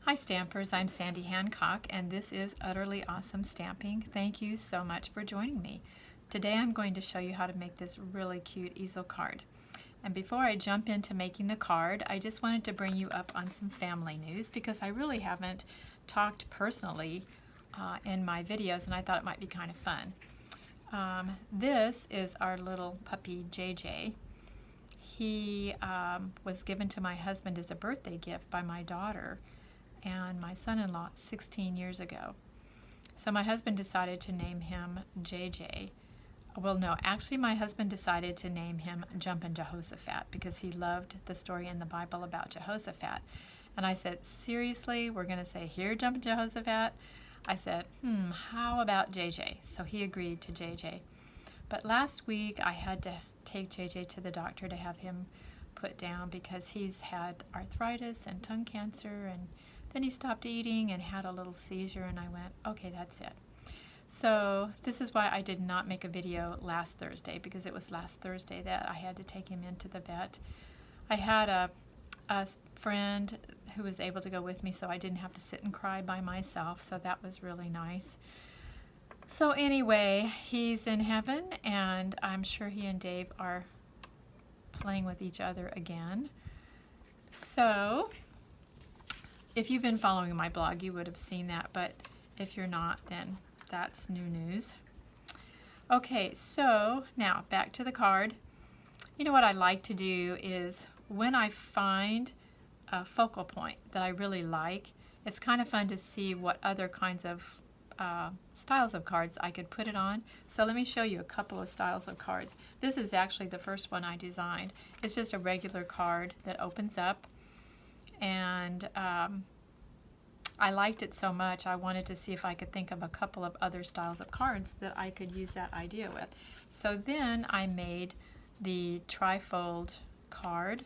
Hi Stampers, I'm Sandy Hancock and this is Utterly Awesome Stamping. Thank you so much for joining me. Today I'm going to show you how to make this really cute easel card. And before I jump into making the card, I just wanted to bring you up on some family news because I really haven't talked personally in my videos and I thought it might be kind of fun. This is our little puppy JJ. He was given to my husband as a birthday gift by my daughter and my son-in-law 16 years ago. So my husband decided to name him JJ. Well, no, actually my husband decided to name him Jumpin' Jehoshaphat because he loved the story in the Bible about Jehoshaphat. And I said, seriously, we're going to say, here, Jumpin' Jehoshaphat? I said, how about JJ? So he agreed to JJ. But last week I had to take JJ to the doctor to have him put down because he's had arthritis and tongue cancer, and then he stopped eating and had a little seizure, and I went, okay, that's it. So this is why I did not make a video last Thursday, because it was last Thursday that I had to take him into the vet. I had a friend who was able to go with me, so I didn't have to sit and cry by myself, so that was really nice. So anyway, he's in heaven, and I'm sure he and Dave are playing with each other again. So if you've been following my blog, you would have seen that, but if you're not, then that's new news. Okay, so now back to the card. You know what I like to do is when I find a focal point that I really like, it's kind of fun to see what other kinds of styles of cards I could put it on. So let me show you a couple of styles of cards. This is actually the first one I designed. It's just a regular card that opens up, and I liked it so much I wanted to see if I could think of a couple of other styles of cards that I could use that idea with. So then I made the trifold card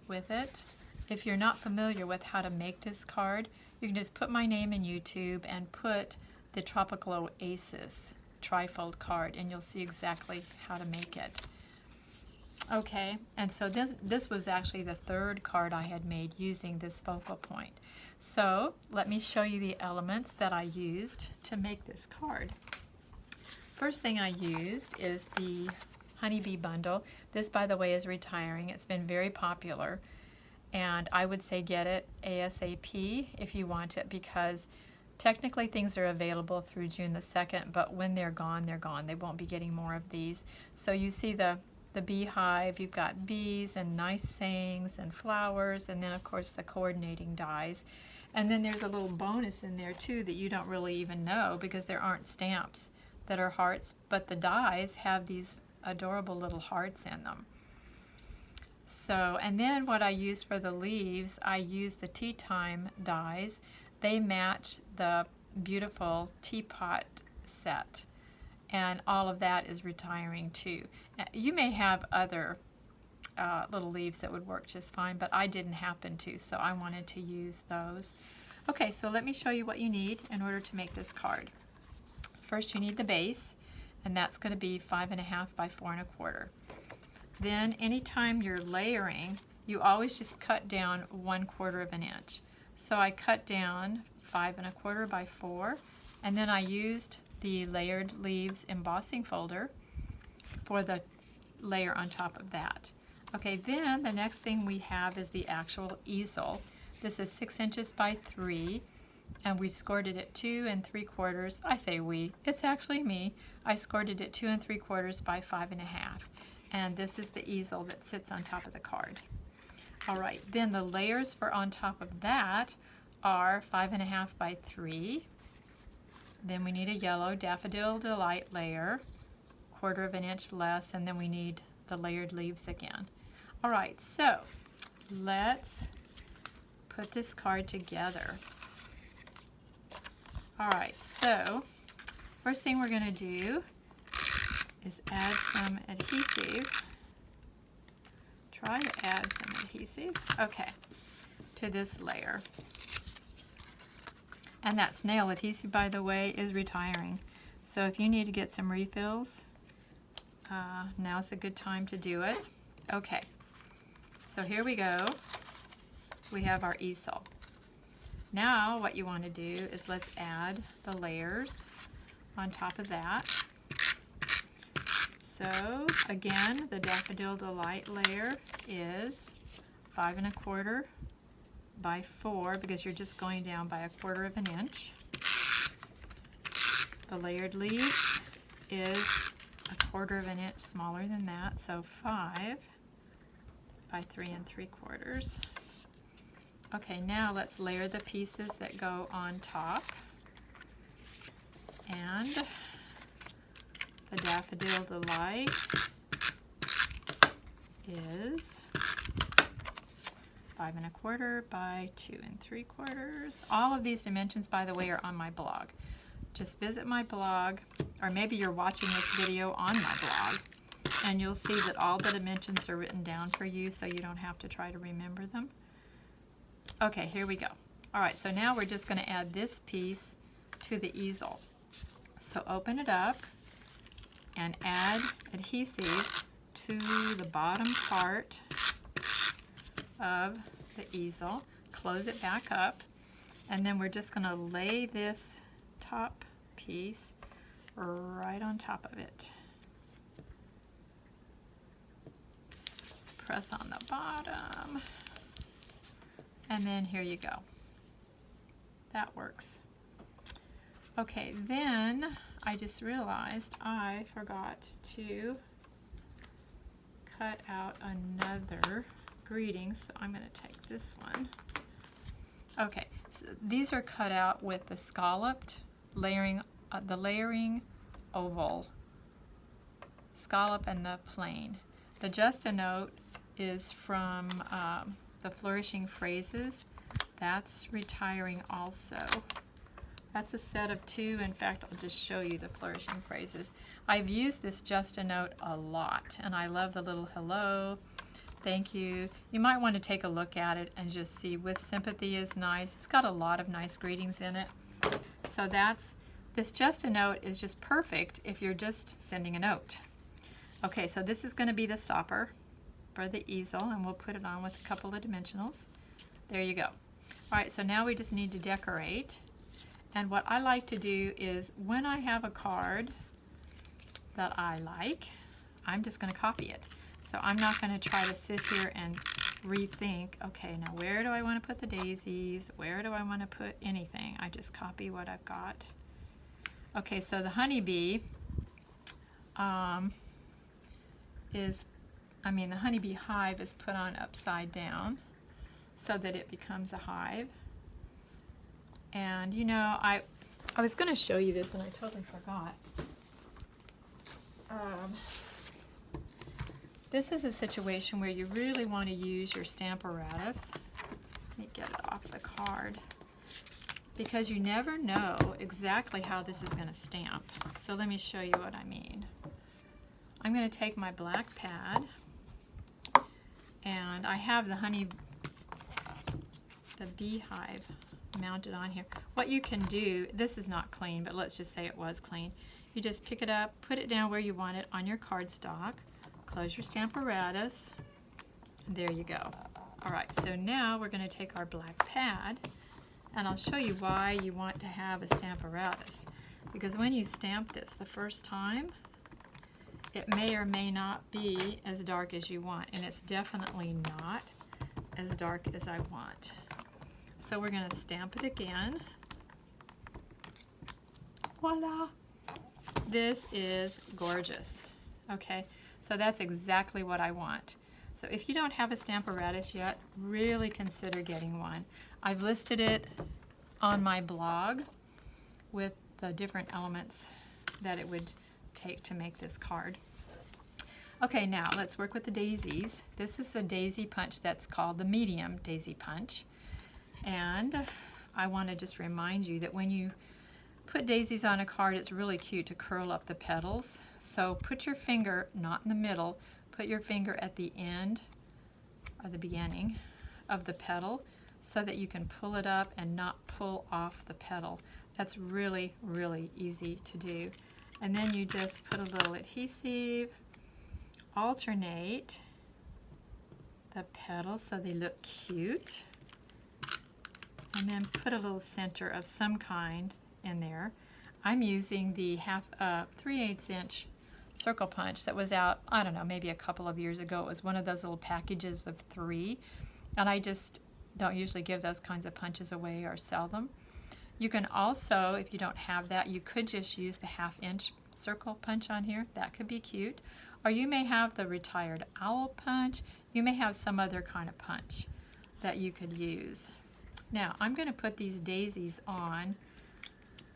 with it. If you're not familiar with how to make this card, you can just put my name in YouTube and put the Tropical Oasis trifold card and you'll see exactly how to make it. Okay, and so this was actually the third card I had made using this focal point. So let me show you the elements that I used to make this card. First thing I used is the honeybee bundle. This, by the way, is retiring. It's been very popular, and I would say get it ASAP if you want it, because technically things are available through June the 2nd, but when they're gone, they're gone. They won't be getting more of these. So you see the beehive, you've got bees and nice sayings and flowers, and then of course the coordinating dies. And then there's a little bonus in there too that you don't really even know because there aren't stamps that are hearts, but the dies have these adorable little hearts in them. So, and then what I used for the leaves, I used the tea time dies. They match the beautiful teapot set, and all of that is retiring too. You may have other little leaves that would work just fine, but I didn't happen to, so I wanted to use those. Okay, so let me show you what you need in order to make this card. First you need the base, and that's going to be 5.5 by 4.25. Then anytime you're layering, you always just cut down 1/4 of an inch. So I cut down 5.25 by 4, and then I used the layered leaves embossing folder for the layer on top of that. Okay, then the next thing we have is the actual easel. This is 6 inches by 3, and we scored it at 2 3/4. I say we, it's actually me. I scored it at 2 3/4 by 5.5, and this is the easel that sits on top of the card. All right, then the layers for on top of that are 5.5 by 3. Then we need a yellow Daffodil Delight layer, 1/4 of an inch less, and then we need the layered leaves again. All right, so let's put this card together. All right, so first thing we're going to do is add some adhesive. Try to add some adhesive, okay, to this layer. And that snail adhesive, by the way, is retiring. So if you need to get some refills, now's a good time to do it. Okay, so here we go. We have our easel. Now what you want to do is let's add the layers on top of that. So again, the Daffodil Delight layer is 5 1/4 by 4 because you're just going down by 1/4 of an inch. The layered leaf is 1/4 of an inch smaller than that, so 5 by 3 3/4. Okay, now let's layer the pieces that go on top. And the Daffodil Delight is 5 1/4 by 2 3/4. All of these dimensions, by the way, are on my blog. Just visit my blog, or maybe you're watching this video on my blog, and you'll see that all the dimensions are written down for you so you don't have to try to remember them. Okay, here we go. All right, so now we're just going to add this piece to the easel. So open it up and add adhesive to the bottom part of the easel. Close it back up, and then we're just going to lay this top piece right on top of it. Press on the bottom, and then here you go. That works. Okay, then I just realized I forgot to cut out another greeting, so I'm going to take this one. Okay, so these are cut out with the scalloped layering, the layering oval scallop and the plain. The Just a Note is from the Flourishing Phrases. That's retiring also. That's a set of 2. In fact, I'll just show you the Flourishing Phrases. I've used this Just a Note a lot, and I love the little hello, thank you. You might want to take a look at it and just see. With sympathy is nice. It's got a lot of nice greetings in it. So this Just a Note is just perfect if you're just sending a note. Okay, so this is going to be the stopper for the easel, and we'll put it on with a couple of dimensionals. There you go. All right, so now we just need to decorate. And what I like to do is when I have a card that I like, I'm just going to copy it. So I'm not going to try to sit here and rethink, okay, now where do I want to put the daisies? Where do I want to put anything? I just copy what I've got. Okay, so the honeybee the honeybee hive is put on upside down so that it becomes a hive. And you know, I was going to show you this and I totally forgot. This is a situation where you really want to use your Stamparatus. Let me get it off the card. Because you never know exactly how this is going to stamp. So let me show you what I mean. I'm going to take my black pad, and I have the beehive mounted on here. What you can do, this is not clean, but let's just say it was clean. You just pick it up, put it down where you want it on your cardstock, close your Stamparatus, and there you go. All right, so now we're going to take our black pad, and I'll show you why you want to have a Stamparatus. Because when you stamp this the first time, it may or may not be as dark as you want, and it's definitely not as dark as I want. So we're going to stamp it again. Voila! This is gorgeous. Okay, so that's exactly what I want. So if you don't have a Stamparatus yet, really consider getting one. I've listed it on my blog with the different elements that it would take to make this card. Okay, now let's work with the daisies. This is the daisy punch that's called the medium daisy punch. And I want to just remind you that when you put daisies on a card, it's really cute to curl up the petals. So put your finger not in the middle, put your finger at the end or the beginning of the petal so that you can pull it up and not pull off the petal. That's really, really easy to do. And then you just put a little adhesive, alternate the petals so they look cute. and then put a little center of some kind in there. I'm using the 3/8 inch circle punch that was out, I don't know, maybe a couple of years ago. It was one of those little packages of 3, and I just don't usually give those kinds of punches away or sell them. You can also, if you don't have that, you could just use the 1/2 inch circle punch on here. That could be cute. Or you may have the retired owl punch. You may have some other kind of punch that you could use. Now, I'm going to put these daisies on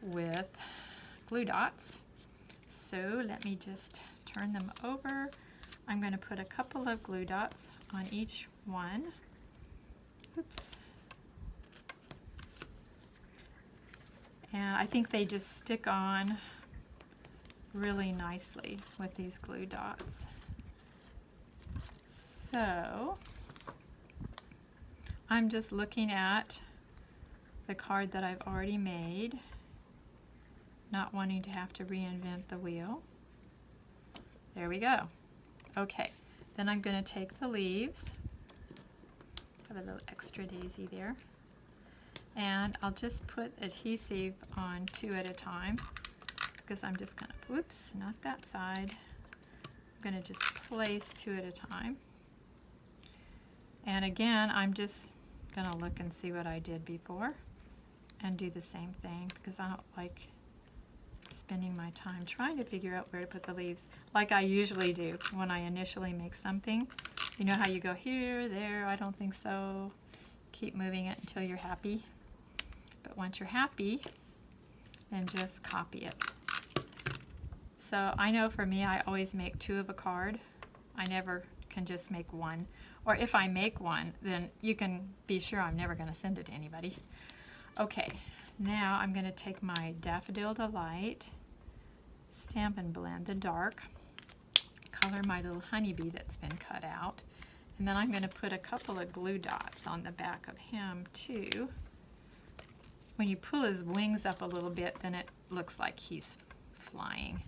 with glue dots. So let me just turn them over. I'm going to put a couple of glue dots on each one. Oops. And I think they just stick on really nicely with these glue dots. So I'm just looking at the card that I've already made, not wanting to have to reinvent the wheel. There we go. Okay, then I'm going to take the leaves, have a little extra daisy there, and I'll just put adhesive on 2 at a time, because I'm just going to, whoops, not that side. I'm going to just place 2 at a time. And again, I'm just going to look and see what I did before and do the same thing, because I don't like spending my time trying to figure out where to put the leaves like I usually do when I initially make something. You know how you go here, there, I don't think so. Keep moving it until you're happy. But once you're happy, then just copy it. So I know for me, I always make 2 of a card. I never can just make 1. Or if I make 1, then you can be sure I'm never going to send it to anybody. Okay, now I'm going to take my Daffodil Delight, Stampin' Blend the dark, color my little honeybee that's been cut out, and then I'm going to put a couple of glue dots on the back of him too. When you pull his wings up a little bit, then it looks like he's flying.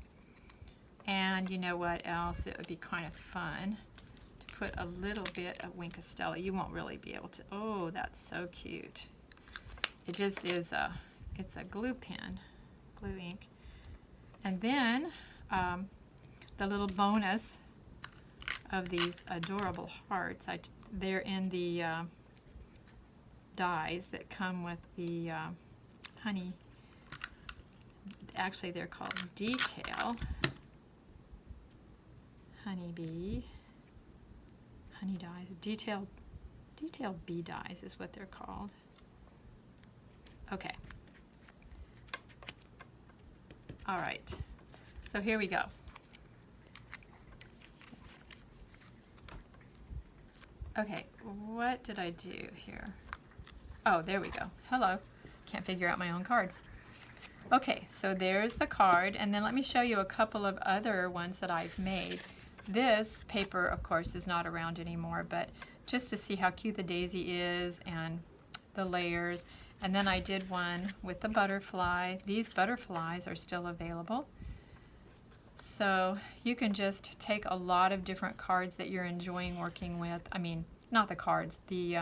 And you know what else? It would be kind of fun to put a little bit of Wink of Stella. You won't really be able to. Oh, that's so cute. It just is it's a glue pen, glue ink. And then the little bonus of these adorable hearts, they're in the dies that come with the honey. Actually, they're called Detail. Honeybee, honey dies, detail bee dies is what they're called. Okay. All right. So here we go. Okay, what did I do here? Oh, there we go. Hello. Can't figure out my own card. Okay, so there's the card, and then let me show you a couple of other ones that I've made. This paper, of course, is not around anymore, but just to see how cute the daisy is and the layers. And then I did one with the butterfly. These butterflies are still available. So you can just take a lot of different cards that you're enjoying working with. I mean, not the cards, the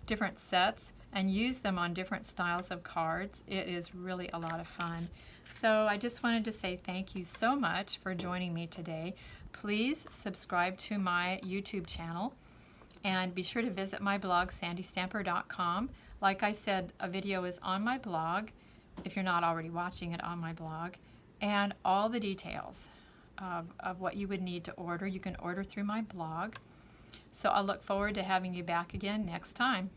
different sets, and use them on different styles of cards. It is really a lot of fun. So I just wanted to say thank you so much for joining me today. Please subscribe to my YouTube channel and be sure to visit my blog, sandystamper.com. Like I said, a video is on my blog, if you're not already watching it on my blog, and all the details of what you would need to order, you can order through my blog. So I'll look forward to having you back again next time.